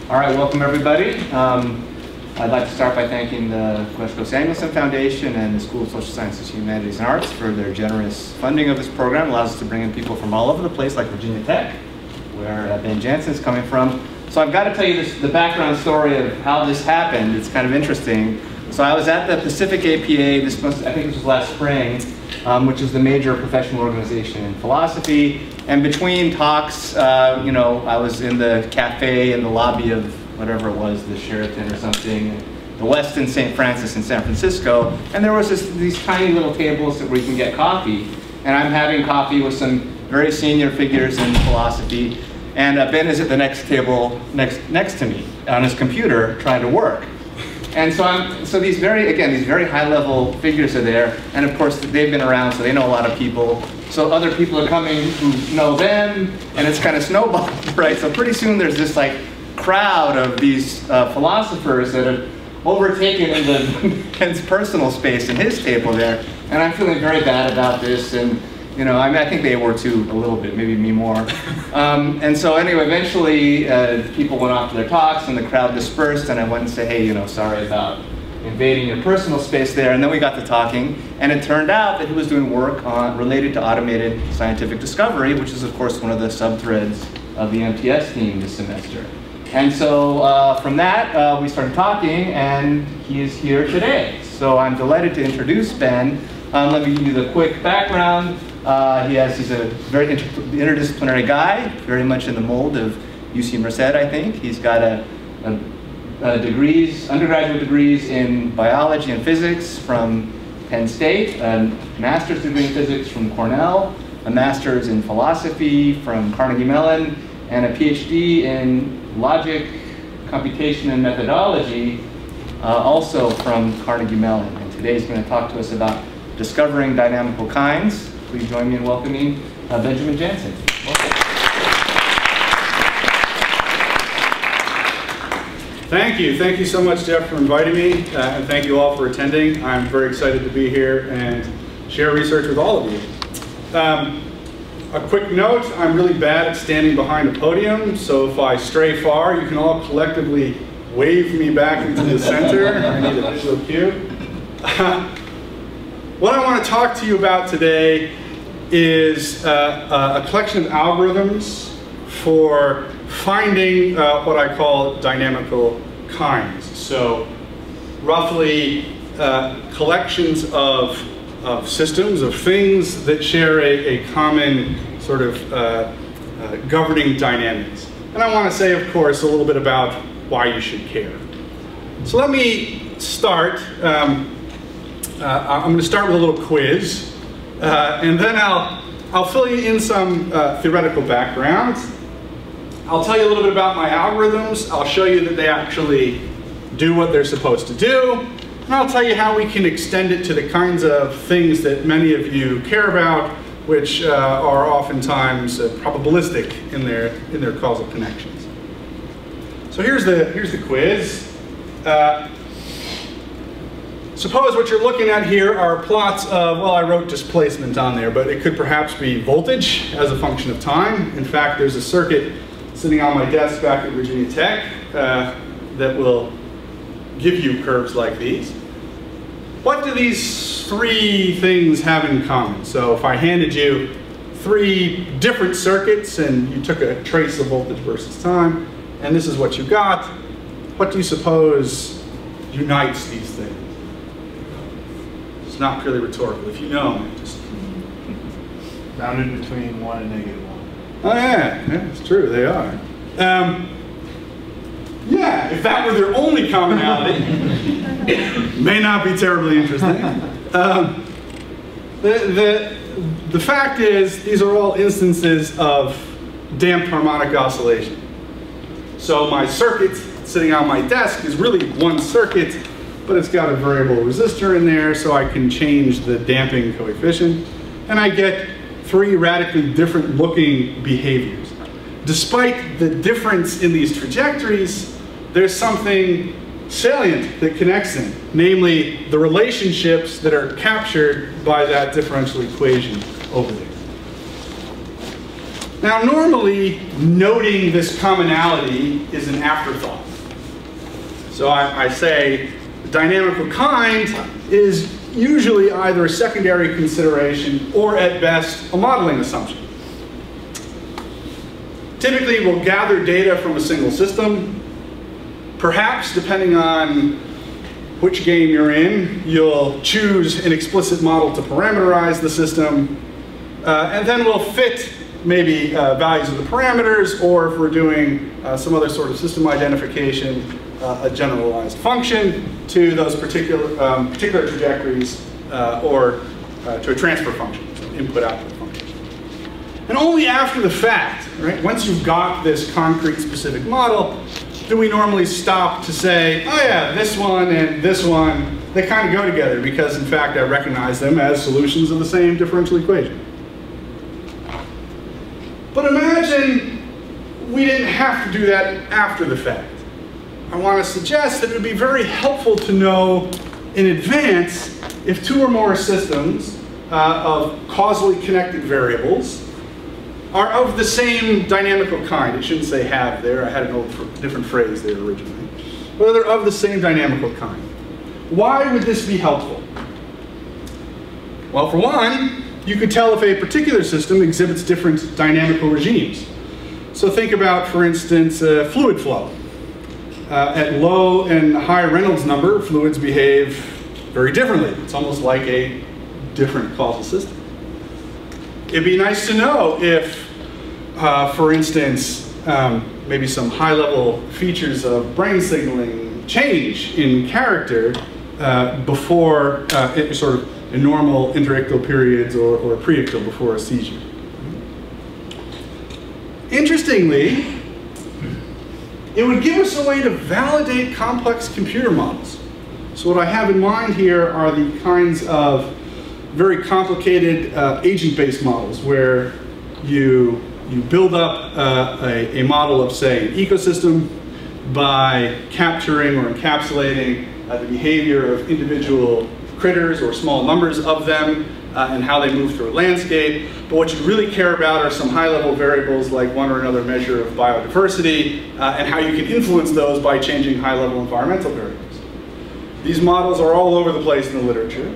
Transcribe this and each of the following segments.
All right, welcome everybody. I'd like to start by thanking the Samuelson Foundation and the School of Social Sciences, Humanities, and Arts for their generous funding of this program. It allows us to bring in people from all over the place, like Virginia Tech, where Ben Jantzen is coming from. So I've got to tell you the background story of how this happened. It's kind of interesting. So I was at the Pacific APA, I think this was last spring, which is the major professional organization in philosophy. And between talks, you know, I was in the cafe in the lobby of whatever it was, the Sheraton or something, the Westin St. Francis in San Francisco. And there was these tiny little tables where you can get coffee. And I'm having coffee with some very senior figures in philosophy. And Ben is at the next table next to me on his computer trying to work. And so these very high-level figures are there, and of course they've been around, so they know a lot of people. So other people are coming who know them, and it's kind of snowballed, right? So pretty soon there's this like crowd of these philosophers that have overtaken Ben's personal space in his table there, and I'm feeling very bad about this. And you know, I mean, I think they were too, a little bit, maybe me more. And so anyway, eventually people went off to their talks and the crowd dispersed, and I went and said, hey, you know, sorry about invading your personal space there. And then we got to talking, and it turned out that he was doing work related to automated scientific discovery, which is of course one of the sub-threads of the MTS theme this semester. And so from that, we started talking, and he is here today. So I'm delighted to introduce Ben. Let me give you the quick background. He's a very interdisciplinary guy, very much in the mold of UC Merced, I think. He's got undergraduate degrees in biology and physics from Penn State, a master's degree in physics from Cornell, a master's in philosophy from Carnegie Mellon, and a PhD in logic, computation, and methodology, also from Carnegie Mellon. And today he's going to talk to us about discovering dynamical kinds. Please join me in welcoming Benjamin Jantzen. Welcome. Thank you. Thank you so much, Jeff, for inviting me, and thank you all for attending. I'm very excited to be here and share research with all of you. A quick note, I'm really bad at standing behind a podium, so if I stray far, you can all collectively wave me back into the center. I need a visual cue. What I want to talk to you about today is a collection of algorithms for finding what I call dynamical kinds. So roughly collections of systems, of things that share a common sort of governing dynamics. And I want to say, of course, a little bit about why you should care. So let me start. I'm going to start with a little quiz, and then I'll fill you in some theoretical background. I'll tell you a little bit about my algorithms. I'll show you that they actually do what they're supposed to do, and I'll tell you how we can extend it to the kinds of things that many of you care about, which are oftentimes probabilistic in their causal connections. So here's the quiz. Suppose what you're looking at here are plots of, well, I wrote displacement on there, but it could perhaps be voltage as a function of time. In fact, there's a circuit sitting on my desk back at Virginia Tech that will give you curves like these. What do these three things have in common? So if I handed you three different circuits and you took a trace of voltage versus time, and this is what you got, what do you suppose unites these things? It's not purely rhetorical. If you know, just bounded between 1 and -1. Oh yeah, it's true. They are. Yeah, if that were their only commonality, may not be terribly interesting. The fact is, these are all instances of damped harmonic oscillation. So my circuit sitting on my desk is really one circuit, but it's got a variable resistor in there, so I can change the damping coefficient, and I get three radically different looking behaviors. Despite the difference in these trajectories, there's something salient that connects them, namely the relationships that are captured by that differential equation over there. Now, normally, noting this commonality is an afterthought. So I say dynamical kind is usually either a secondary consideration or, at best, a modeling assumption. Typically, we'll gather data from a single system. Perhaps, depending on which game you're in, you'll choose an explicit model to parameterize the system. And then we'll fit maybe values of the parameters, or if we're doing some other sort of system identification, a generalized function to those particular trajectories, or to a transfer function, so input-output function. And only after the fact, right, once you've got this concrete specific model, do we normally stop to say, oh yeah, this one and this one, they kind of go together because in fact I recognize them as solutions of the same differential equation. But imagine we didn't have to do that after the fact. I want to suggest that it would be very helpful to know in advance if two or more systems of causally connected variables are of the same dynamical kind. It shouldn't say have there. I had a different phrase there originally. Whether they're of the same dynamical kind. Why would this be helpful? Well, for one, you could tell if a particular system exhibits different dynamical regimes. So think about, for instance, fluid flow. At low and high Reynolds number, fluids behave very differently. It's almost like a different causal system. It'd be nice to know if, for instance, maybe some high-level features of brain signaling change in character before sort of in normal interictal periods or preictal before a seizure. Interestingly, it would give us a way to validate complex computer models. So what I have in mind here are the kinds of very complicated agent-based models where you build up a model of, say, an ecosystem by capturing or encapsulating the behavior of individual critters or small numbers of them and how they move through a landscape. But what you really care about are some high-level variables like one or another measure of biodiversity and how you can influence those by changing high-level environmental variables. These models are all over the place in the literature.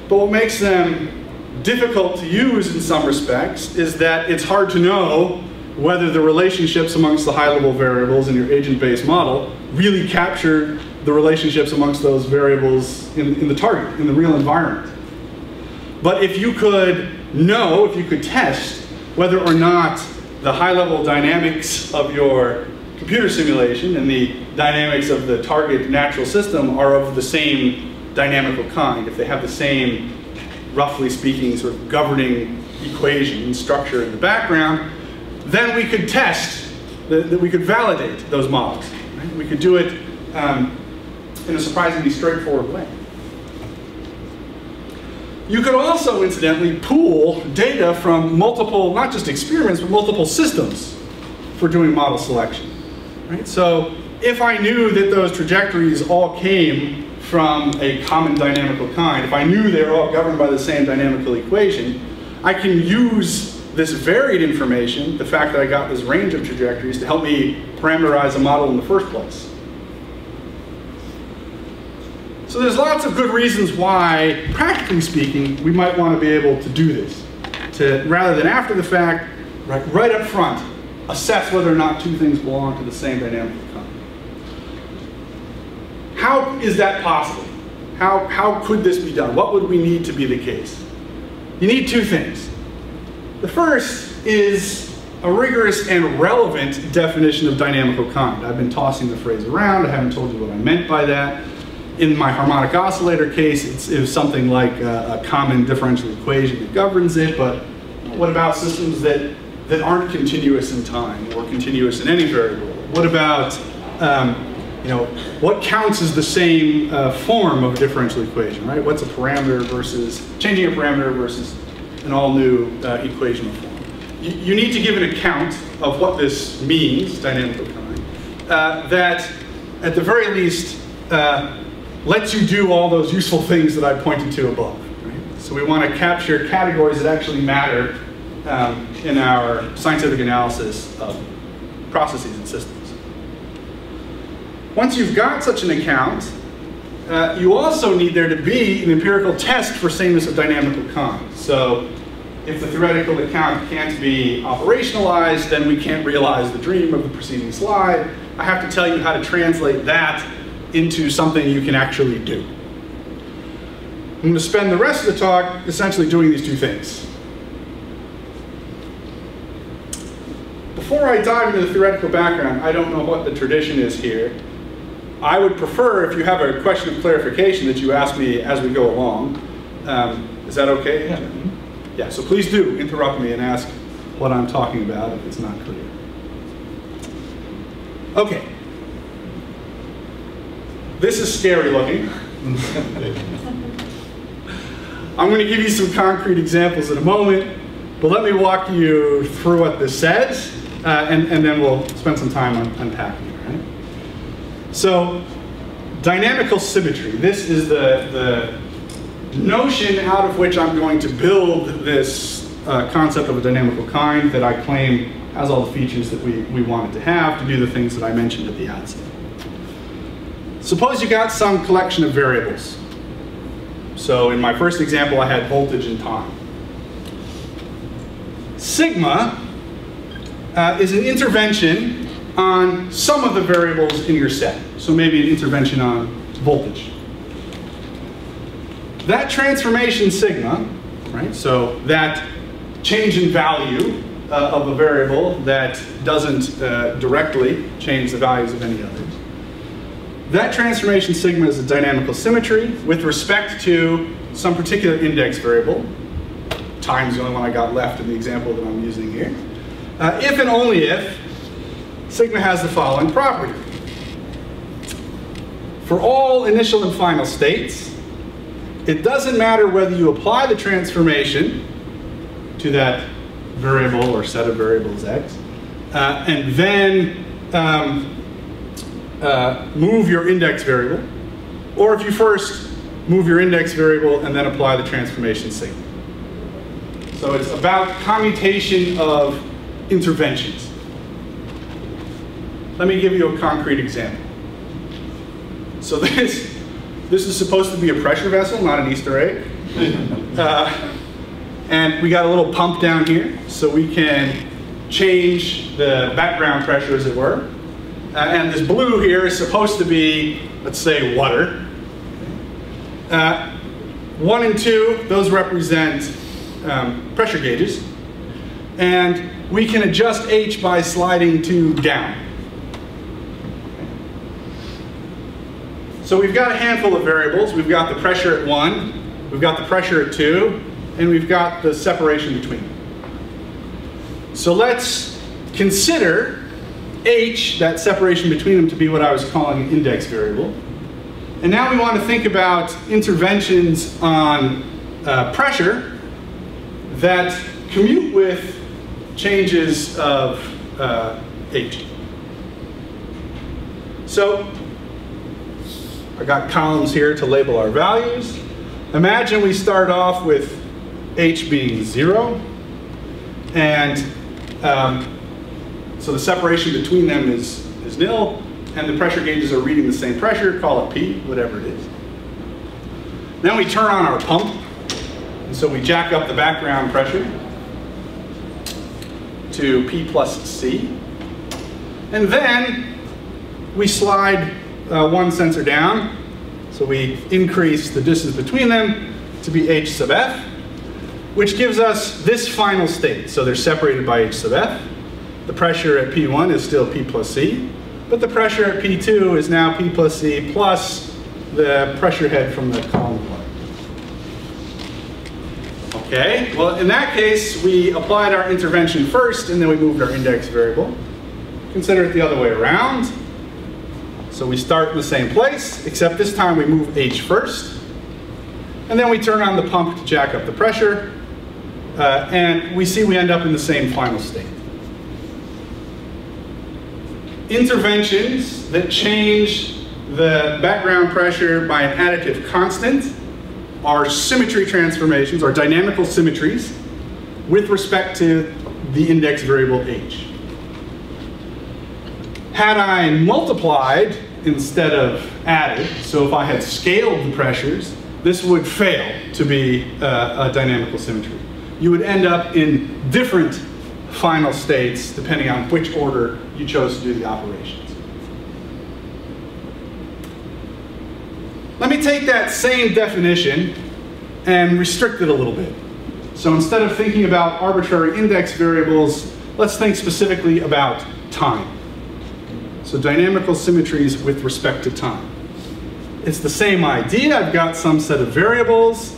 But what makes them difficult to use in some respects is that it's hard to know whether the relationships amongst the high-level variables in your agent-based model really capture the relationships amongst those variables in the target, in the real environment. But if you could know, if you could test whether or not the high-level dynamics of your computer simulation and the dynamics of the target natural system are of the same dynamical kind, if they have the same, roughly speaking, sort of governing equation and structure in the background, then we could test, that we could validate those models. Right? We could do it in a surprisingly straightforward way. You could also, incidentally, pool data from multiple, not just experiments, but multiple systems for doing model selection. Right? So if I knew that those trajectories all came from a common dynamical kind, if I knew they were all governed by the same dynamical equation, I can use this varied information, the fact that I got this range of trajectories, to help me parameterize a model in the first place. So there's lots of good reasons why, practically speaking, we might want to be able to do this. To, rather than after the fact, right up front, assess whether or not two things belong to the same dynamical kind. How is that possible? How could this be done? What would we need to be the case? You need two things. The first is a rigorous and relevant definition of dynamical kind. I've been tossing the phrase around. I haven't told you what I meant by that. In my harmonic oscillator case, it's something like a common differential equation that governs it, but what about systems that aren't continuous in time or continuous in any variable? What about what counts as the same form of a differential equation, right? What's a parameter versus, changing a parameter versus an all new equational form? You need to give an account of what this means, dynamical kind, that at the very least lets you do all those useful things that I pointed to above. Right? So we want to capture categories that actually matter in our scientific analysis of processes and systems. Once you've got such an account, you also need there to be an empirical test for sameness of dynamical kinds. So if the theoretical account can't be operationalized, then we can't realize the dream of the preceding slide. I have to tell you how to translate that into something you can actually do. I'm going to spend the rest of the talk essentially doing these two things. Before I dive into the theoretical background, I don't know what the tradition is here. I would prefer, if you have a question of clarification, that you ask me as we go along. Is that okay? Yeah. Yeah, so please do interrupt me and ask what I'm talking about if it's not clear. Okay. This is scary looking. I'm going to give you some concrete examples in a moment, but let me walk you through what this says, and then we'll spend some time unpacking it. Right? So, dynamical symmetry. This is the notion out of which I'm going to build this concept of a dynamical kind that I claim has all the features that we want it to have to do the things that I mentioned at the outset. Suppose you got some collection of variables. So in my first example, I had voltage and time. Sigma is an intervention on some of the variables in your set. So maybe an intervention on voltage. That transformation sigma, right, so that change in value of a variable that doesn't directly change the values of any others. That transformation sigma is a dynamical symmetry with respect to some particular index variable. Time's the only one I got left in the example that I'm using here. If and only if sigma has the following property. For all initial and final states, it doesn't matter whether you apply the transformation to that variable or set of variables x, and then move your index variable, or if you first move your index variable and then apply the transformation sigma. So it's about commutation of interventions. Let me give you a concrete example. So this is supposed to be a pressure vessel, not an Easter egg. And we got a little pump down here, so we can change the background pressure, as it were. And this blue here is supposed to be, let's say, water. 1 and 2, those represent pressure gauges. And we can adjust H by sliding 2 down. So we've got a handful of variables. We've got the pressure at 1, we've got the pressure at 2, and we've got the separation between them. So let's consider H, that separation between them, to be what I was calling an index variable. And now we want to think about interventions on pressure that commute with changes of H. So I got columns here to label our values. Imagine we start off with H being 0, and so the separation between them is nil, and the pressure gauges are reading the same pressure, call it P, whatever it is. Then we turn on our pump, and so we jack up the background pressure to P plus C. And then we slide one sensor down, so we increase the distance between them to be H sub F, which gives us this final state. So they're separated by H sub F. The pressure at P1 is still P plus C, but the pressure at P2 is now P plus C plus the pressure head from the column below. Okay, well in that case, we applied our intervention first and then we moved our index variable. Consider it the other way around. So we start in the same place, except this time we move H first. And then we turn on the pump to jack up the pressure. And we see we end up in the same final state. Interventions that change the background pressure by an additive constant are symmetry transformations, or dynamical symmetries. with respect to the index variable h. Had I multiplied instead of added, so if I had scaled the pressures, this would fail to be a dynamical symmetry. You would end up in different final states depending on which order you chose to do the operations. Let me take that same definition and restrict it a little bit. So instead of thinking about arbitrary index variables, let's think specifically about time. So dynamical symmetries with respect to time. It's the same idea. I've got some set of variables,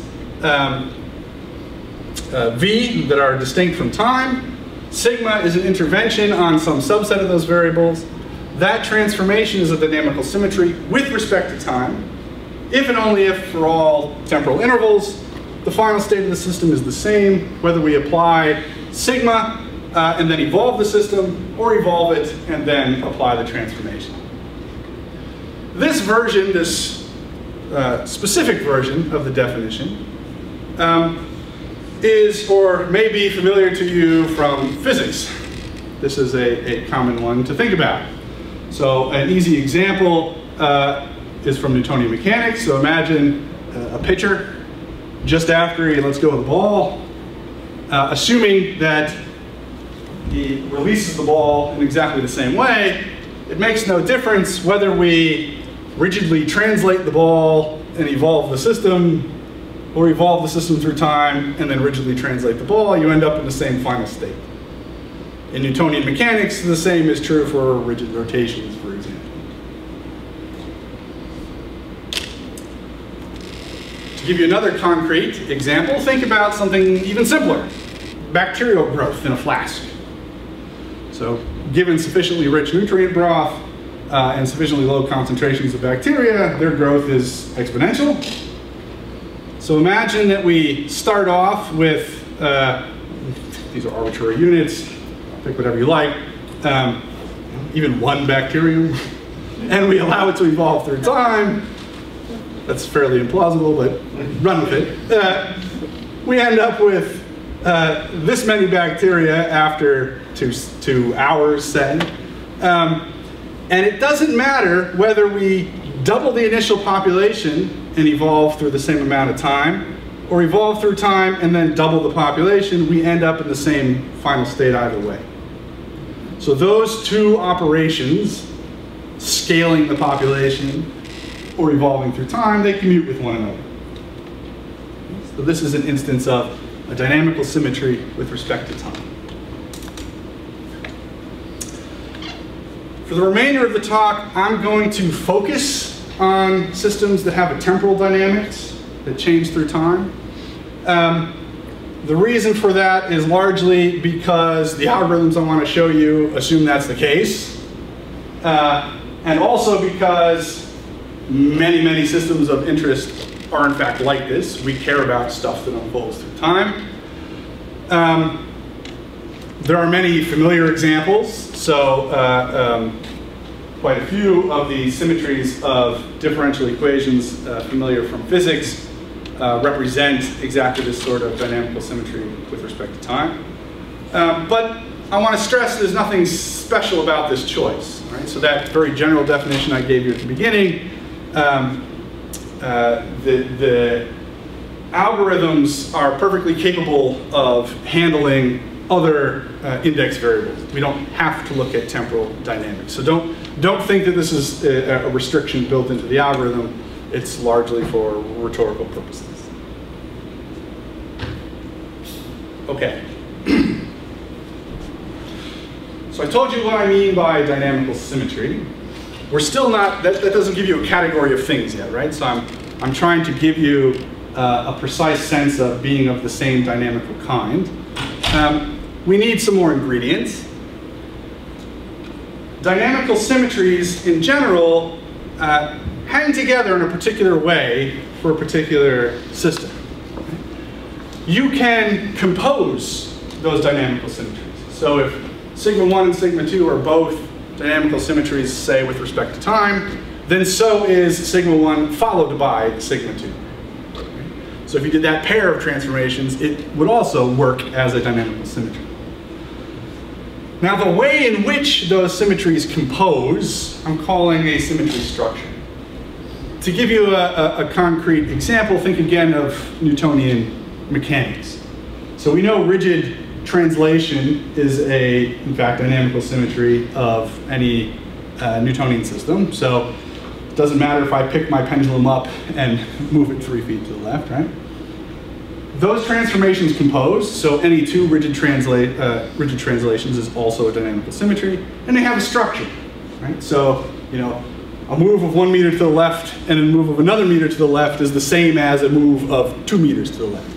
v, that are distinct from time. Sigma is an intervention on some subset of those variables. That transformation is a dynamical symmetry with respect to time, if and only if for all temporal intervals, the final state of the system is the same, whether we apply sigma and then evolve the system, or evolve it and then apply the transformation. This version, this specific version of the definition, is or may be familiar to you from physics. This is a common one to think about. So an easy example is from Newtonian mechanics. So imagine a pitcher just after he lets go of the ball, assuming that he releases the ball in exactly the same way. It makes no difference whether we rigidly translate the ball and evolve the system, or evolve the system through time and then rigidly translate the ball. You end up in the same final state. In Newtonian mechanics, the same is true for rigid rotations, for example. To give you another concrete example, think about something even simpler. Bacterial growth in a flask. So given sufficiently rich nutrient broth and sufficiently low concentrations of bacteria, their growth is exponential. So imagine that we start off with, these are arbitrary units, pick whatever you like, even one bacterium, and we allow it to evolve through time. That's fairly implausible, but run with it. We end up with this many bacteria after 2 hours, say. And it doesn't matter whether we double the initial population and evolve through the same amount of time, or evolve through time and then double the population. We end up in the same final state either way. So those two operations, scaling the population or evolving through time, they commute with one another. So this is an instance of a dynamical symmetry with respect to time. For the remainder of the talk, I'm going to focus on systems that have a temporal dynamics that change through time. The reason for that is largely because the algorithms I want to show you assume that's the case. And also because many, many systems of interest are in fact like this. We care about stuff that unfolds through time. There are many familiar examples. So quite a few of the symmetries of differential equations familiar from physics represent exactly this sort of dynamical symmetry with respect to time. But I want to stress there's nothing special about this choice. Right? So that very general definition I gave you at the beginning, the algorithms are perfectly capable of handling other index variables. We don't have to look at temporal dynamics. So don't think that this is a restriction built into the algorithm. It's largely for rhetorical purposes. Okay. So I told you what I mean by dynamical symmetry. We're still not, that doesn't give you a category of things yet, right? So I'm trying to give you a precise sense of being of the same dynamical kind. We need some more ingredients. Dynamical symmetries in general hang together in a particular way for a particular system. You can compose those dynamical symmetries. So if sigma 1 and sigma 2 are both dynamical symmetries, say, with respect to time, then so is sigma 1 followed by sigma 2. So if you did that pair of transformations, it would also work as a dynamical symmetry. Now the way in which those symmetries compose, I'm calling a symmetry structure. To give you a concrete example, think again of Newtonian mechanics. So we know rigid translation is in fact, dynamical symmetry of any Newtonian system. So it doesn't matter if I pick my pendulum up and move it 3 feet to the left, right? Those transformations compose, so any two rigid translations is also a dynamical symmetry, and they have a structure, right? So, a move of 1 meter to the left and a move of another meter to the left is the same as a move of 2 meters to the left.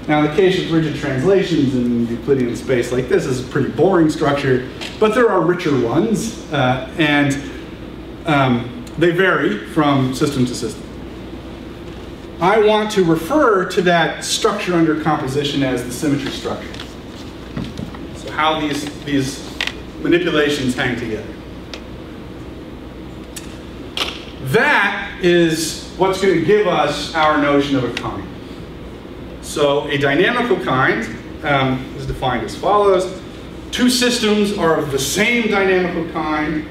Now, in the case of rigid translations in Euclidean space like this, is a pretty boring structure, but there are richer ones, and they vary from system to system. I want to refer to that structure under composition as the symmetry structure. So how these manipulations hang together. That is what's going to give us our notion of a kind. So a dynamical kind is defined as follows. Two systems are of the same dynamical kind.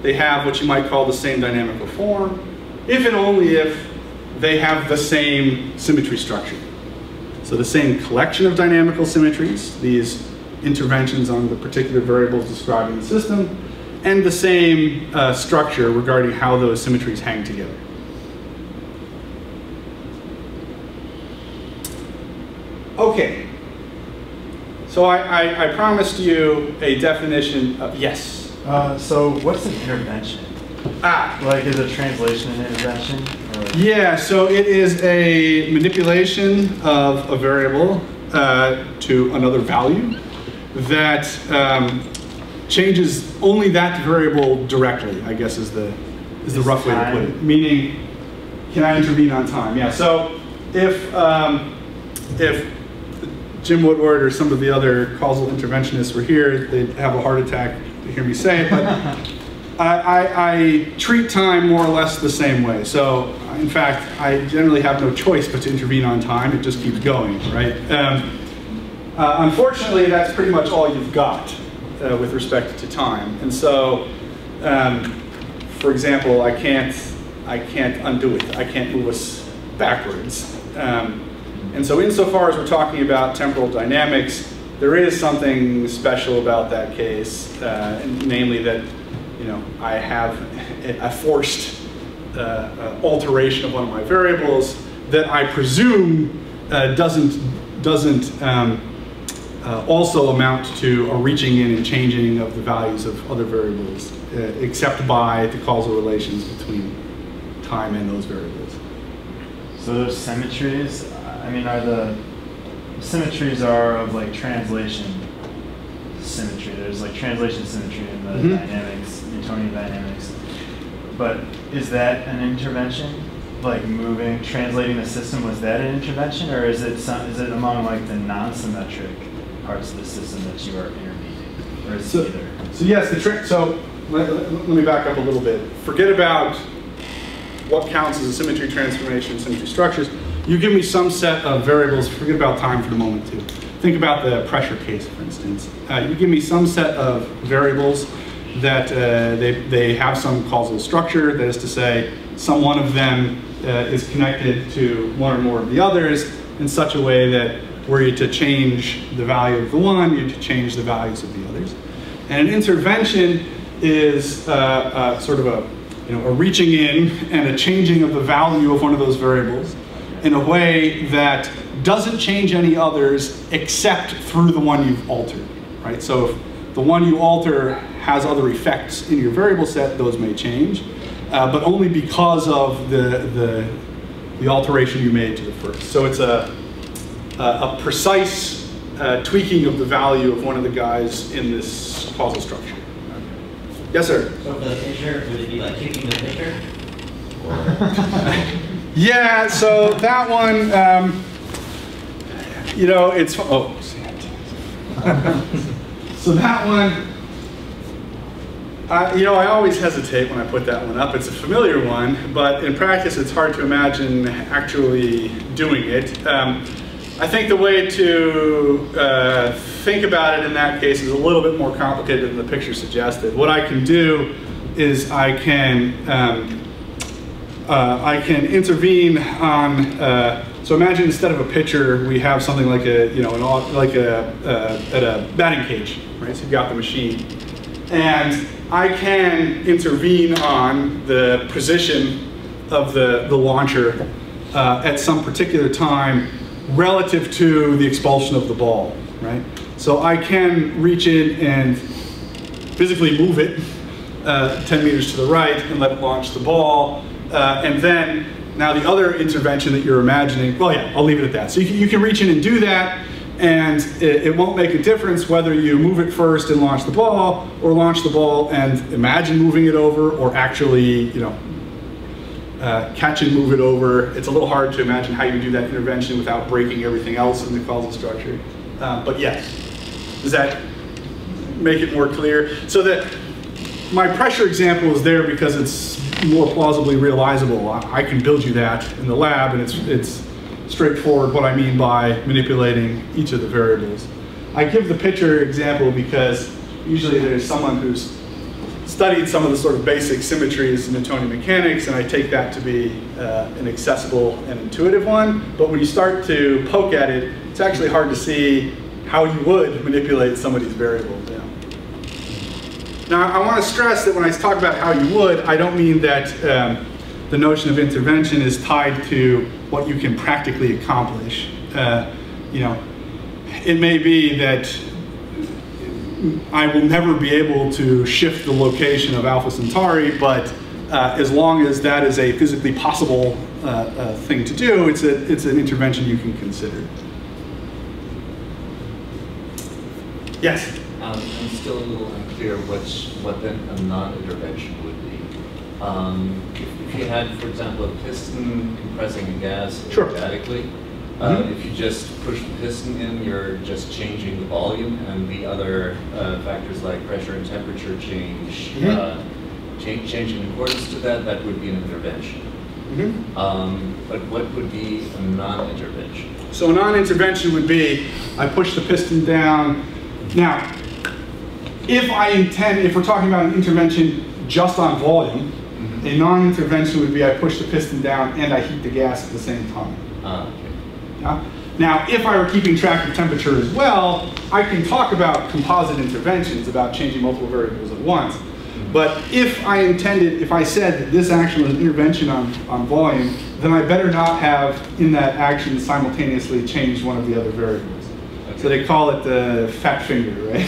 They have what you might call the same dynamical form, if and only if they have the same symmetry structure. So the same collection of dynamical symmetries, these interventions on the particular variables describing the system, and the same structure regarding how those symmetries hang together. Okay, so I promised you a definition of, yes? So what's an intervention? Like, is a translation an intervention? Or? Yeah, so it is a manipulation of a variable to another value that changes only that variable directly, I guess is the rough way to put it. Meaning, can I intervene on time? Yeah, so if Jim Woodward or some of the other causal interventionists were here, they'd have a heart attack to hear me say it, but I treat time more or less the same way. So, in fact, I generally have no choice but to intervene on time. It just keeps going, right? Unfortunately, that's pretty much all you've got with respect to time. And so, for example, I can't undo it. I can't move us backwards. And so insofar as we're talking about temporal dynamics, there is something special about that case, namely that I have a forced alteration of one of my variables that I presume doesn't also amount to a reaching in and changing of the values of other variables, except by the causal relations between time and those variables. So those symmetries, I mean, symmetries are of like translation symmetry. There's like translation symmetry in the dynamics, Newtonian dynamics. But is that an intervention? Like translating the system, was that an intervention, or is it among like the non-symmetric parts of the system that you are intervening, or is it either? So yes, so let me back up a little bit. Forget about what counts as a symmetry transformation, symmetry structures. You give me some set of variables, forget about time for the moment too. Think about the pressure case, for instance. You give me some set of variables that they have some causal structure, that is to say, some one of them is connected to one or more of the others in such a way that were you to change the value of the one, you'd change the values of the others. And an intervention is sort of a reaching in and a changing of the value of one of those variables in a way that doesn't change any others except through the one you've altered, right? So if the one you alter has other effects in your variable set, those may change, but only because of the alteration you made to the first. So it's a precise tweaking of the value of one of the guys in this causal structure. Yes, sir? So for the picture, would it be like kicking the picture? Yeah, so that one, it's, so that one, I always hesitate when I put that one up. It's a familiar one, but in practice it's hard to imagine actually doing it. I think the way to think about it in that case is a little bit more complicated than the picture suggested. What I can do is I can intervene on. So imagine instead of a pitcher, we have something like at a batting cage, right? So you've got the machine, and I can intervene on the position of the launcher at some particular time relative to the expulsion of the ball, right? So I can reach in and physically move it 10 meters to the right and let it launch the ball, and then now the other intervention that you're imagining, well, yeah, I'll leave it at that. So you can reach in and do that, and it won't make a difference whether you move it first and launch the ball, or launch the ball and imagine moving it over, or actually, catch and move it over. It's a little hard to imagine how you do that intervention without breaking everything else in the causal structure. But yes, does that make it more clear? So that my pressure example is there because it's more plausibly realizable. I can build you that in the lab, and it's straightforward what I mean by manipulating each of the variables. I give the picture example because usually there's someone who's studied some of the sort of basic symmetries in Newtonian mechanics, and I take that to be an accessible and intuitive one. But when you start to poke at it, it's actually hard to see how you would manipulate some of these variables. Yeah. Now, I want to stress that when I talk about how you would, I don't mean that the notion of intervention is tied to what you can practically accomplish. It may be that I will never be able to shift the location of Alpha Centauri, but as long as that is a physically possible thing to do, it's an intervention you can consider. Yes? I'm still a little unclear what then a non-intervention would be. If you had, for example, a piston compressing a gas erratically, if you just push the piston in, you're just changing the volume, and the other factors like pressure and temperature change in accordance to that, that would be an intervention. But what would be a non-intervention? So a non-intervention would be, I push the piston down. Now, if we're talking about an intervention just on volume, a non-intervention would be I push the piston down and I heat the gas at the same time. Yeah? Now, if I were keeping track of temperature as well, I can talk about composite interventions, about changing multiple variables at once. But if I said that this action was an intervention on volume, then I better not have in that action simultaneously changed one of the other variables. So they call it the fat finger, right?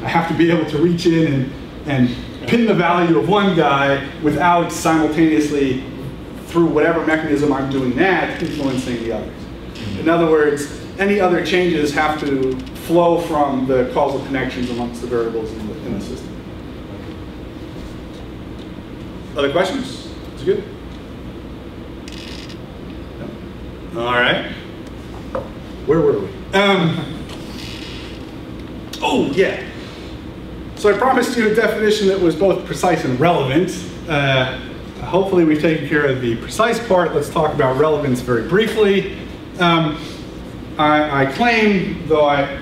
I have to be able to reach in and pin the value of one guy without simultaneously, through whatever mechanism I'm doing that, influencing the others. In other words, any other changes have to flow from the causal connections amongst the variables in the system. Other questions? Is it good? No? All right. Where were we? Oh, yeah. So I promised you a definition that was both precise and relevant. Hopefully we've taken care of the precise part. Let's talk about relevance very briefly. I claim, though I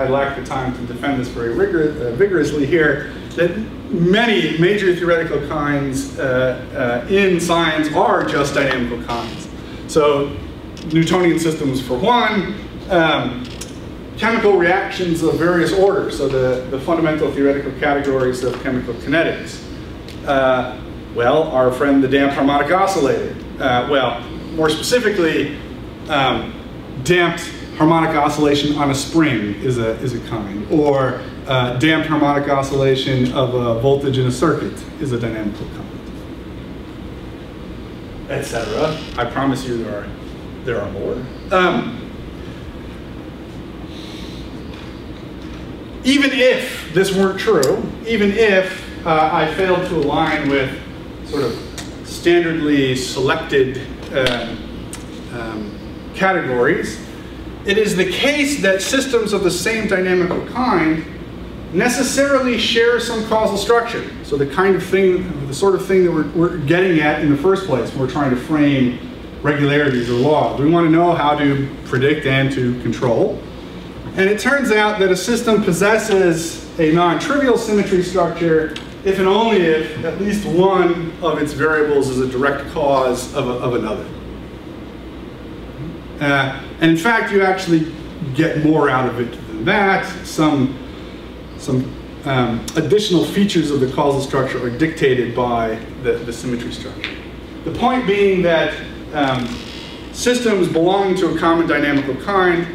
lack the time to defend this very vigorously here, that many major theoretical kinds in science are just dynamical kinds. So Newtonian systems for one, chemical reactions of various orders, so the fundamental theoretical categories of chemical kinetics. Well, our friend the damped harmonic oscillator. Well, more specifically, damped harmonic oscillation on a spring is a kind, or damped harmonic oscillation of a voltage in a circuit is a dynamical kind, etc. I promise you there are more. Even if this weren't true, even if I failed to align with sort of standardly selected categories, it is the case that systems of the same dynamical kind necessarily share some causal structure. So the kind of thing, the sort of thing that we're getting at in the first place when we're trying to frame regularities or laws. We want to know how to predict and to control. And it turns out that a system possesses a non-trivial symmetry structure if and only if at least one of its variables is a direct cause of another. And in fact, you actually get more out of it than that. Some additional features of the causal structure are dictated by the symmetry structure. The point being that systems belonging to a common dynamical kind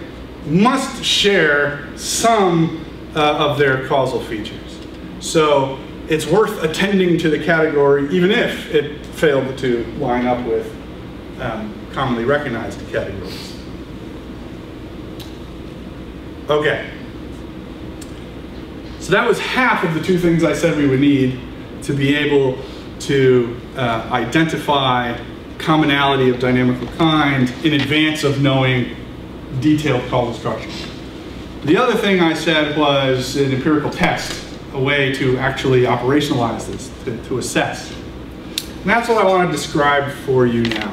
must share some of their causal features. So it's worth attending to the category even if it failed to line up with commonly recognized categories. Okay. So that was half of the two things I said we would need to be able to identify commonality of dynamical kind in advance of knowing detailed causal structure. The other thing I said was an empirical test, a way to actually operationalize this, to assess. And that's what I want to describe for you now.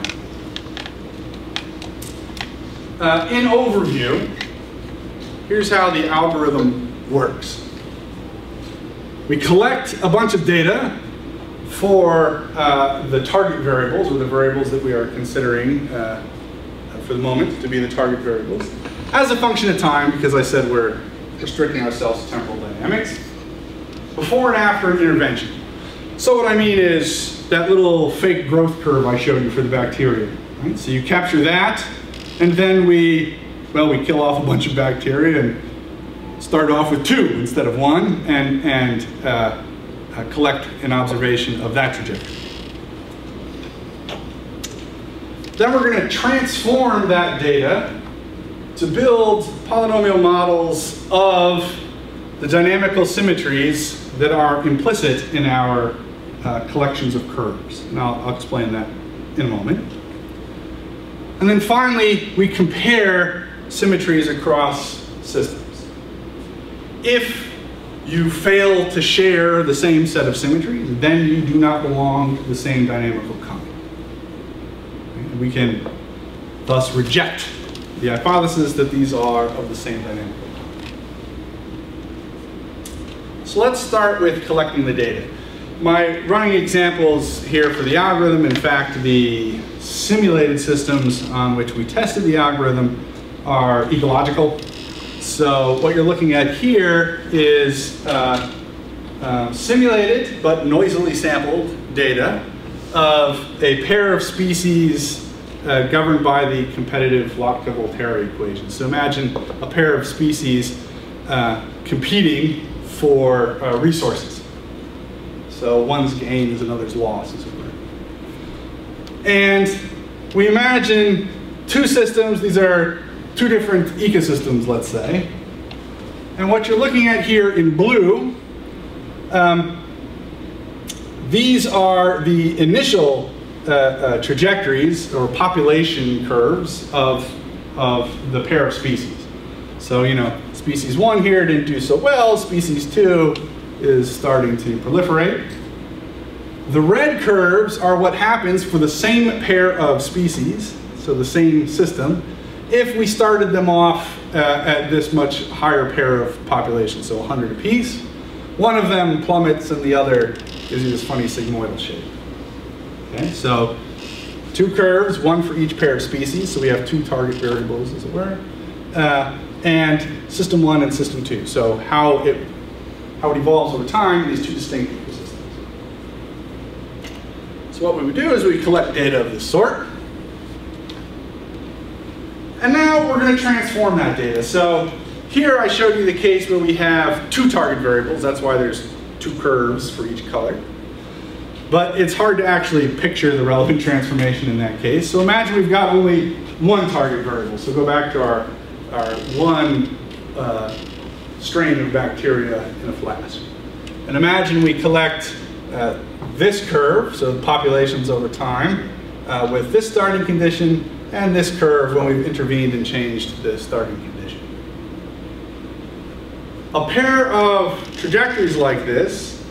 In overview, here's how the algorithm works. We collect a bunch of data for the target variables, or the variables that we are considering for the moment to be the target variables, as a function of time, because I said we're restricting ourselves to temporal dynamics, before and after an intervention. So what I mean is that little fake growth curve I showed you for the bacteria. Right? So you capture that, and then we kill off a bunch of bacteria and start off with 2 instead of 1, and collect an observation of that trajectory. Then we're going to transform that data to build polynomial models of the dynamical symmetries that are implicit in our collections of curves. And I'll explain that in a moment. And then finally, we compare symmetries across systems. If you fail to share the same set of symmetries, then you do not belong to the same dynamical kind. And we can thus reject the hypothesis that these are of the same dynamical kind. So let's start with collecting the data. My running examples here for the algorithm, in fact, the simulated systems on which we tested the algorithm are ecological. So what you're looking at here is simulated but noisily sampled data of a pair of species governed by the competitive Lotka-Volterra equation. So imagine a pair of species competing for resources. So one's gain is another's loss, as it were. And we imagine 2 systems. These are 2 different ecosystems, let's say. And what you're looking at here in blue, these are the initial trajectories or population curves of the pair of species. So, species 1 here didn't do so well. Species 2 is starting to proliferate. The red curves are what happens for the same pair of species, so the same system, if we started them off at this much higher pair of populations, so 100 apiece. One of them plummets and the other gives you this funny sigmoidal shape. Okay, so 2 curves, 1 for each pair of species, so we have 2 target variables, as it were, and system 1 and system 2. So how it evolves over time in these 2 distinct ecosystems. So what we would do is we collect data of this sort. And now we're going to transform that data. So here I showed you the case where we have 2 target variables. That's why there's 2 curves for each color. But it's hard to actually picture the relevant transformation in that case. So imagine we've got only 1 target variable. So go back to our 1 strain of bacteria in a flask. And imagine we collect this curve, so the populations over time, with this starting condition, and this curve when we've intervened and changed the starting condition. a pair of trajectories like this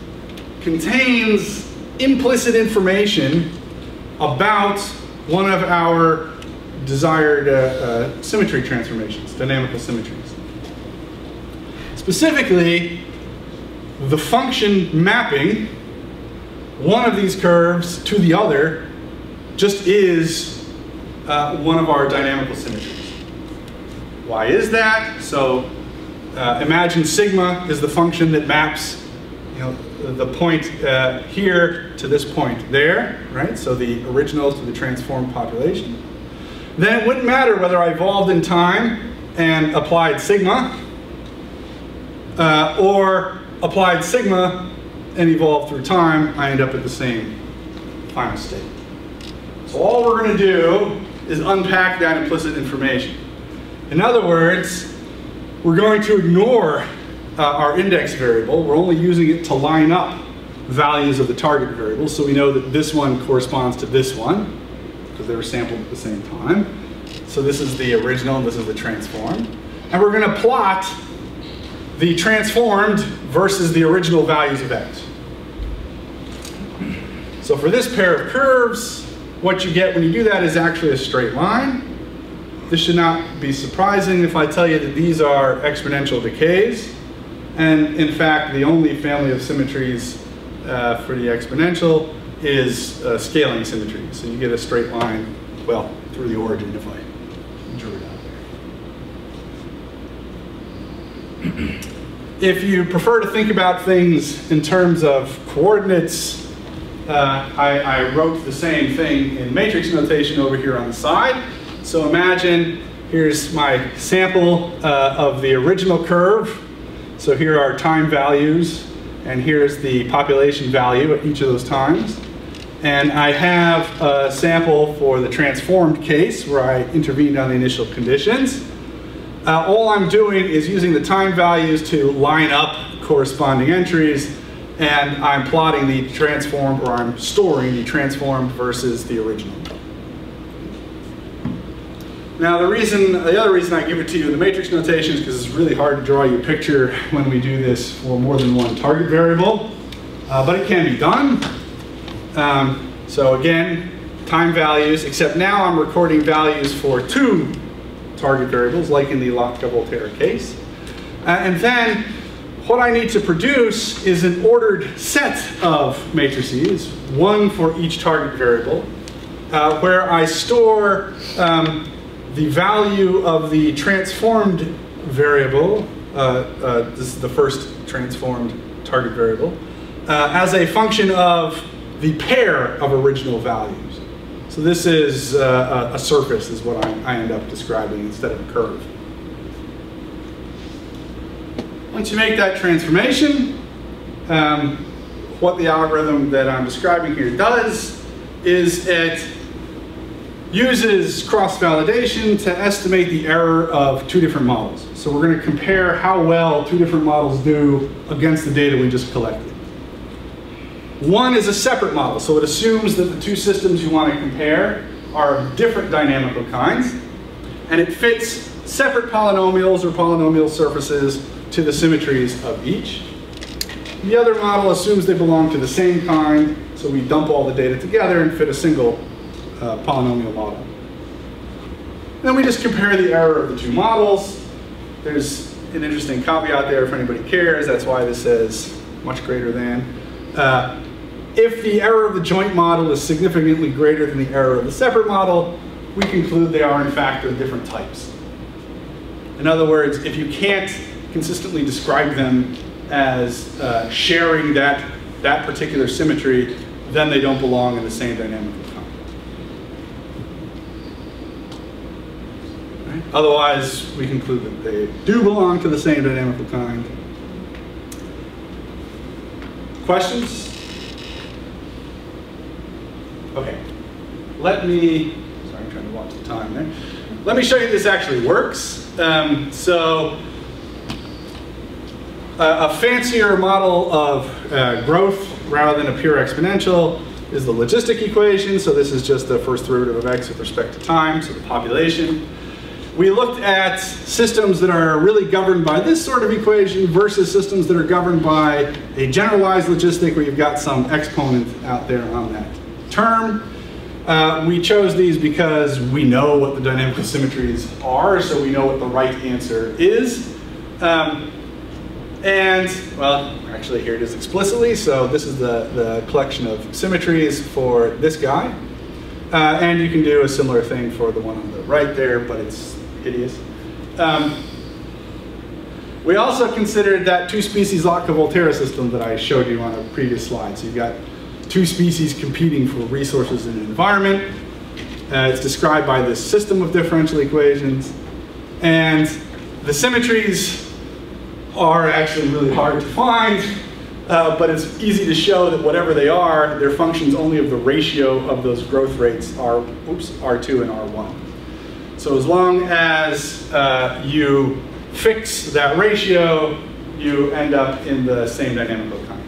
contains implicit information about one of our desired symmetry transformations, dynamical symmetries. Specifically, the function mapping one of these curves to the other just is one of our dynamical symmetries. Why is that? So imagine sigma is the function that maps the point here to this point there, right? So the original to the transformed population. Then it wouldn't matter whether I evolved in time and applied sigma or applied sigma and evolved through time, I end up at the same final state. So all we're going to do is unpack that implicit information. In other words, we're going to ignore our index variable. We're only using it to line up values of the target variable, so we know that this one corresponds to this one, because they were sampled at the same time. So this is the original and this is the transformed. And we're going to plot the transformed versus the original values of x. So for this pair of curves, what you get when you do that is actually a straight line. This should not be surprising if I tell you that these are exponential decays. And in fact, the only family of symmetries for the exponential is scaling symmetry. So you get a straight line, well, through the origin if I drew it out there. If you prefer to think about things in terms of coordinates, I wrote the same thing in matrix notation over here on the side. So imagine here's my sample of the original curve. So here are time values, and here's the population value at each of those times. And I have a sample for the transformed case where I intervened on the initial conditions. All I'm doing is using the time values to line up corresponding entries, and I'm plotting the transformed, or I'm storing the transformed versus the original. Now the other reason I give it to you in the matrix notation is because it's really hard to draw you a picture when we do this for more than one target variable, but it can be done. So again, time values, except now I'm recording values for two target variables, like in the Lotka-Volterra case. And then what I need to produce is an ordered set of matrices, one for each target variable, where I store the value of the transformed variable, this is the first transformed target variable, as a function of the pair of original values. So this is a surface is what I end up describing instead of a curve. Once you make that transformation, what the algorithm that I'm describing here does is it uses cross-validation to estimate the error of two different models. So we're going to compare how well two different models do against the data we just collected. One is a separate model, so it assumes that the two systems you want to compare are different dynamical kinds, and it fits separate polynomials or polynomial surfaces to the symmetries of each. The other model assumes they belong to the same kind, so we dump all the data together and fit a single polynomial model. Then we just compare the error of the two models. There's an interesting caveat there if anybody cares. That's why this says much greater than. If the error of the joint model is significantly greater than the error of the separate model, we conclude they are in fact of different types. In other words, if you can't consistently describe them as sharing that particular symmetry, then they don't belong in the same dynamical kind. Right? Otherwise, we conclude that they do belong to the same dynamical kind. Questions? Okay. Sorry, I'm trying to watch the time there. Let me show you this actually works. A fancier model of growth rather than a pure exponential is the logistic equation. So this is just the first derivative of x with respect to time, so the population. we looked at systems that are really governed by this sort of equation versus systems that are governed by a generalized logistic where you've got some exponent out there on that term. We chose these because we know what the dynamical symmetries are, so we know what the right answer is. And, well, actually here it is explicitly, so this is the collection of symmetries for this guy. And you can do a similar thing for the one on the right there, but it's hideous. We also considered that two-species Lotka-Volterra system that I showed you on a previous slide. So you've got two species competing for resources in an environment. It's described by this system of differential equations. And the symmetries are actually really hard to find, but it's easy to show that whatever they are, they're functions only of the ratio of those growth rates, R2 and R1. So as long as you fix that ratio, you end up in the same dynamical kind.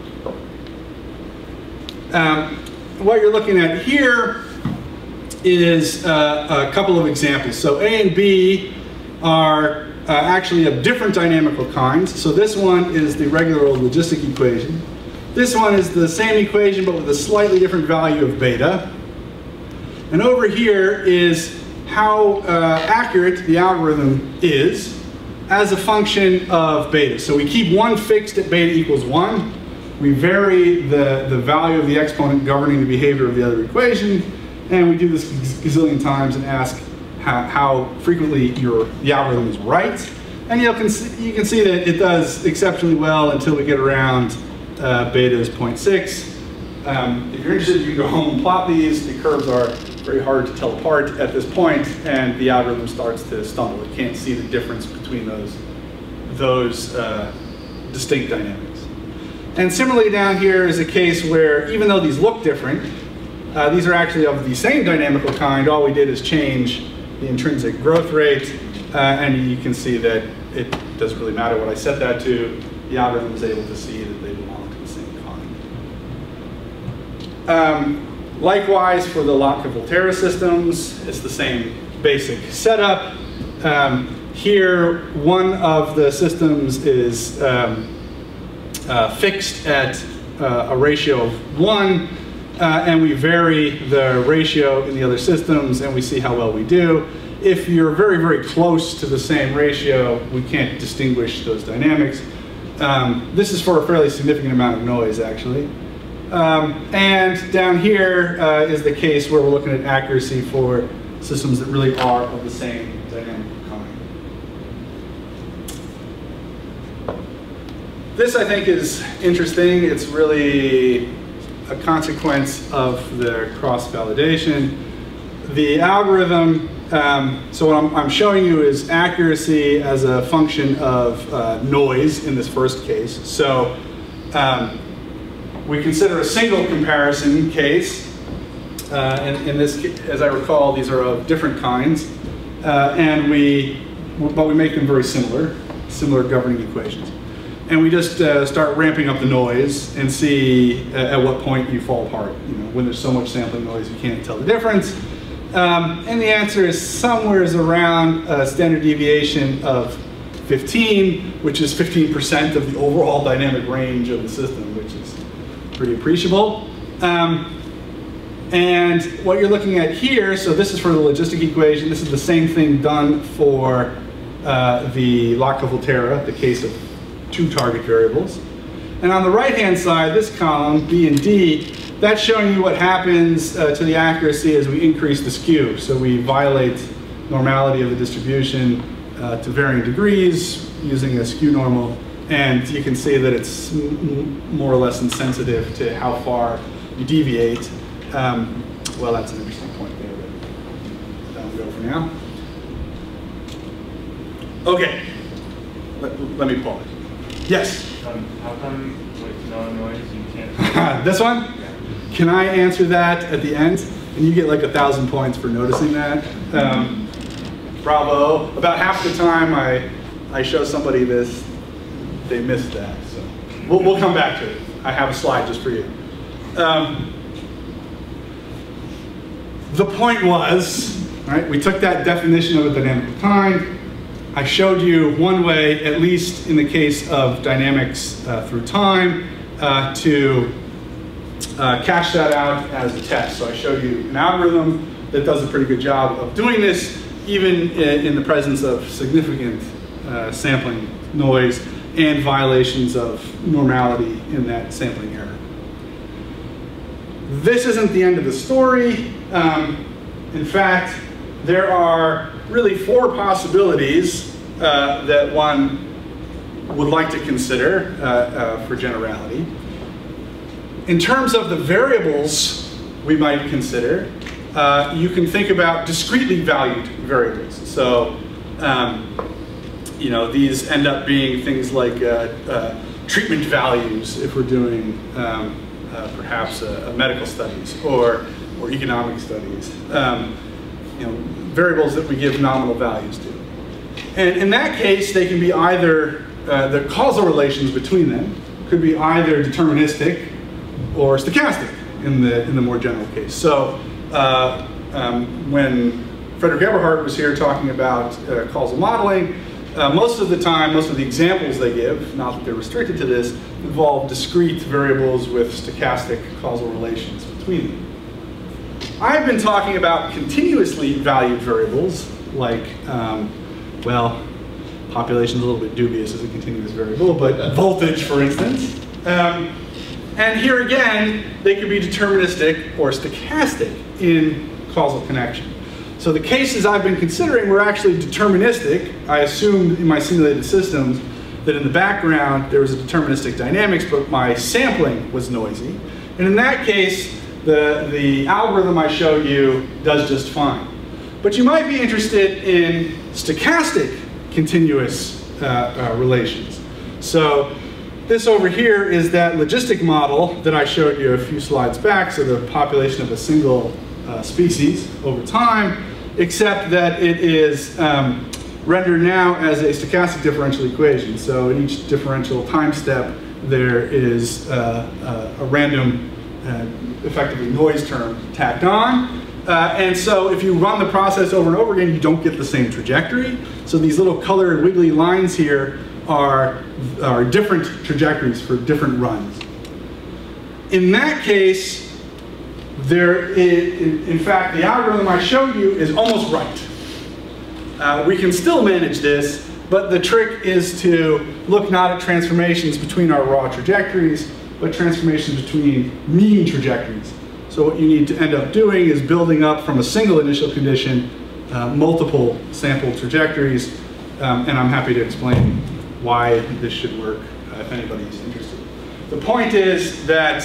What you're looking at here is a couple of examples. So A and B are actually of different dynamical kinds. So this one is the regular old logistic equation. This one is the same equation but with a slightly different value of beta. And over here is how accurate the algorithm is as a function of beta. So we keep one fixed at beta equals 1. We vary the value of the exponent governing the behavior of the other equation. And we do this a gazillion times and ask how frequently the algorithm is right. And you can see that it does exceptionally well until we get around beta is 0.6. If you're interested, you can go home and plot these. The curves are very hard to tell apart at this point, and the algorithm starts to stumble. It can't see the difference between those distinct dynamics. And similarly down here is a case where even though these look different, these are actually of the same dynamical kind. All we did is change the intrinsic growth rate, and you can see that it doesn't really matter what I set that to. The algorithm is able to see that they belong to the same kind. Likewise, for the Lotka-Volterra systems, it's the same basic setup. Here, one of the systems is fixed at a ratio of 1. And we vary the ratio in the other systems, and we see how well we do. If you're very, very close to the same ratio, we can't distinguish those dynamics. This is for a fairly significant amount of noise, actually. And down here is the case where we're looking at accuracy for systems that really are of the same dynamical kind. This, I think, is interesting. It's really a consequence of the cross-validation. The algorithm, so what I'm showing you is accuracy as a function of noise in this first case. So we consider a single comparison case. And in this, as I recall, these are of different kinds. But we make them very similar governing equations. And we just start ramping up the noise and see at what point you fall apart. You know, when there's so much sampling noise, you can't tell the difference. And the answer is somewhere around a standard deviation of 15, which is 15% of the overall dynamic range of the system, which is pretty appreciable. And what you're looking at here, so this is for the logistic equation. This is the same thing done for the Lotka-Volterra, the case of 2 target variables. And on the right-hand side, this column, B and D, that's showing you what happens to the accuracy as we increase the skew. So we violate normality of the distribution to varying degrees using a skew normal. And you can see that it's more or less insensitive to how far you deviate. Well, that's an interesting point there, but that'll go for now. Okay, let me pause. Yes? How come with no noise you can't? This one? Yeah. Can I answer that at the end? And you get like 1,000 points for noticing that. Bravo. About half the time I show somebody this, they missed that. So we'll come back to it. I have a slide just for you. The point was All right, we took that definition of a dynamical kind. I showed you one way, at least in the case of dynamics through time, to cash that out as a test. So I showed you an algorithm that does a pretty good job of doing this, even in the presence of significant sampling noise and violations of normality in that sampling error. This isn't the end of the story. In fact, there are really 4 possibilities that one would like to consider for generality. In terms of the variables we might consider, you can think about discretely valued variables. So, you know, these end up being things like treatment values if we're doing perhaps medical studies or economic studies. You know, variables that we give nominal values to. And in that case, they can be either, the causal relations between them could be either deterministic or stochastic in the more general case. So when Frederick Eberhardt was here talking about causal modeling, most of the time, most of the examples they give, not that they're restricted to this, involve discrete variables with stochastic causal relations between them. I've been talking about continuously valued variables, like, well, population is a little bit dubious as a continuous variable, but voltage, for instance. And here again, they could be deterministic or stochastic in causal connection. So the cases I've been considering were actually deterministic. I assumed in my simulated systems that in the background there was a deterministic dynamics, but my sampling was noisy. And in that case, the algorithm I showed you does just fine. But you might be interested in stochastic continuous relations. So this over here is that logistic model that I showed you a few slides back, so the population of a single species over time, except that it is rendered now as a stochastic differential equation. So in each differential time step, there is a random, effectively noise term tacked on. And so if you run the process over and over again, you don't get the same trajectory. So these little colored wiggly lines here are different trajectories for different runs. In that case, in fact, the algorithm I showed you is almost right. We can still manage this, but the trick is to look not at transformations between our raw trajectories, but transformations between mean trajectories. So what you need to end up doing is building up from a single initial condition multiple sample trajectories, and I'm happy to explain why this should work if anybody's interested. The point is that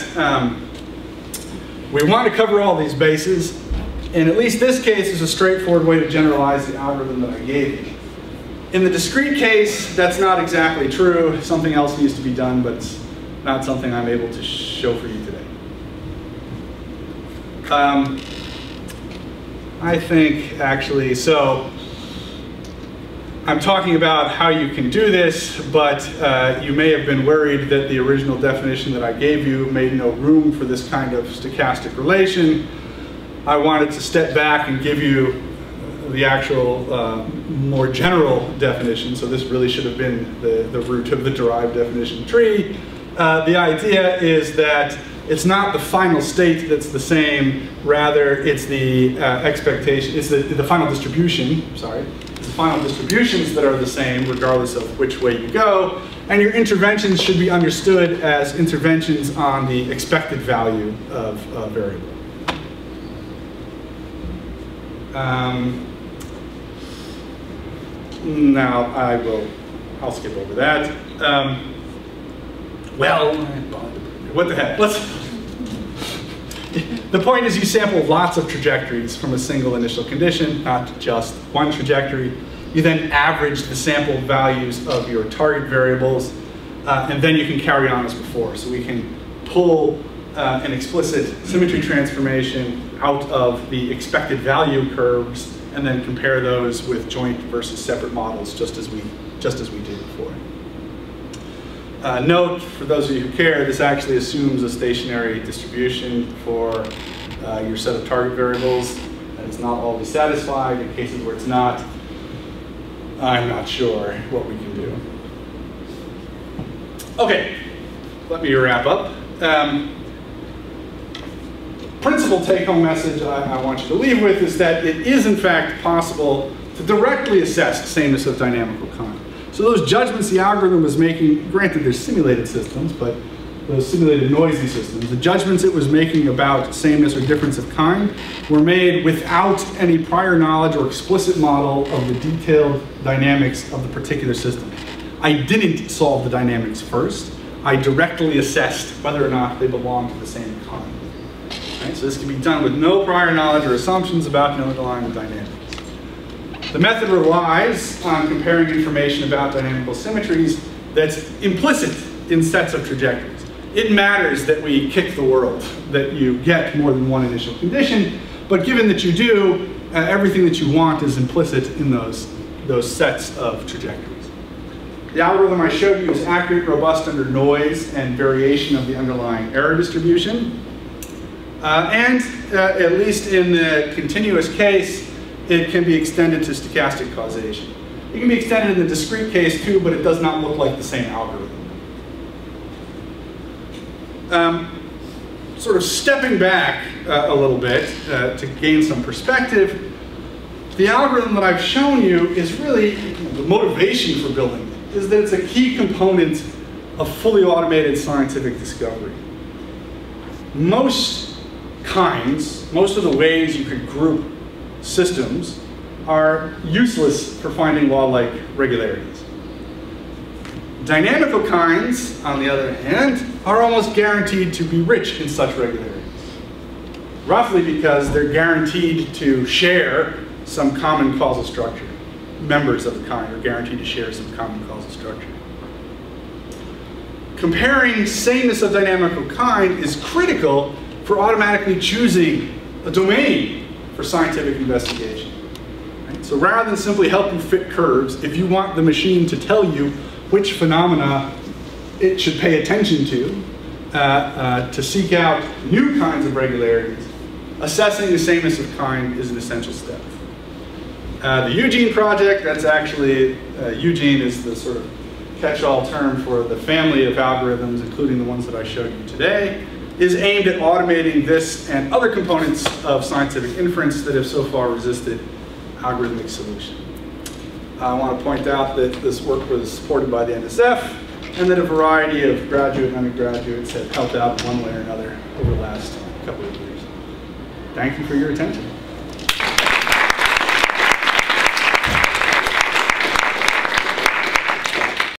we want to cover all these bases, and at least this case is a straightforward way to generalize the algorithm that I gave you. In the discrete case, that's not exactly true. Something else needs to be done, but it's not something I'm able to show for you today. I think actually, so I'm talking about how you can do this, but you may have been worried that the original definition that I gave you made no room for this kind of stochastic relation. I wanted to step back and give you the actual more general definition, so this really should have been the root of the derived definition tree. The idea is that it's not the final state that's the same, rather it's the expectation, it's the final distribution, sorry. It's the final distributions that are the same regardless of which way you go, and your interventions should be understood as interventions on the expected value of a variable. Now I'll skip over that. Well, what the heck? The point is you sample lots of trajectories from a single initial condition, not just one trajectory. You then average the sample values of your target variables, and then you can carry on as before. So we can pull an explicit symmetry transformation out of the expected value curves and then compare those with joint versus separate models just as we did before. Note, for those of you who care, this actually assumes a stationary distribution for your set of target variables. That is it's not always satisfied. In cases where it's not, I'm not sure what we can do. Okay, let me wrap up. Principal take-home message I want you to leave with is that it is in fact possible to directly assess sameness of dynamical kind. So those judgments the algorithm was making, granted they're simulated systems, but those simulated noisy systems, the judgments it was making about sameness or difference of kind were made without any prior knowledge or explicit model of the detailed dynamics of the particular system. I didn't solve the dynamics first. I directly assessed whether or not they belong to the same kind. Right? So this can be done with no prior knowledge or assumptions about the underlying dynamics. The method relies on comparing information about dynamical symmetries that's implicit in sets of trajectories. It matters that we kick the world, that you get more than one initial condition, but given that you do, everything that you want is implicit in those sets of trajectories. The algorithm I showed you is accurate, robust under noise and variation of the underlying error distribution. At least in the continuous case, it can be extended to stochastic causation. It can be extended in the discrete case too, but it does not look like the same algorithm. Sort of stepping back a little bit to gain some perspective, the algorithm that I've shown you is really, the motivation for building it is that it's a key component of fully automated scientific discovery. Most of the ways you could group systems are useless for finding law-like regularities. Dynamical kinds, on the other hand, are almost guaranteed to be rich in such regularities. Roughly because they're guaranteed to share some common causal structure. Members of the kind are guaranteed to share some common causal structure. Comparing sameness of dynamical kind is critical for automatically choosing a domain for scientific investigation. Right? So rather than simply help you fit curves, if you want the machine to tell you which phenomena it should pay attention to seek out new kinds of regularities, assessing the sameness of kind is an essential step. The Eugene project, that's actually, Eugene is the sort of catch-all term for the family of algorithms, including the ones that I showed you today, is aimed at automating this and other components of scientific inference that have so far resisted algorithmic solution. I want to point out that this work was supported by the NSF and that a variety of graduate and undergraduates have helped out one way or another over the last couple of years. Thank you for your attention.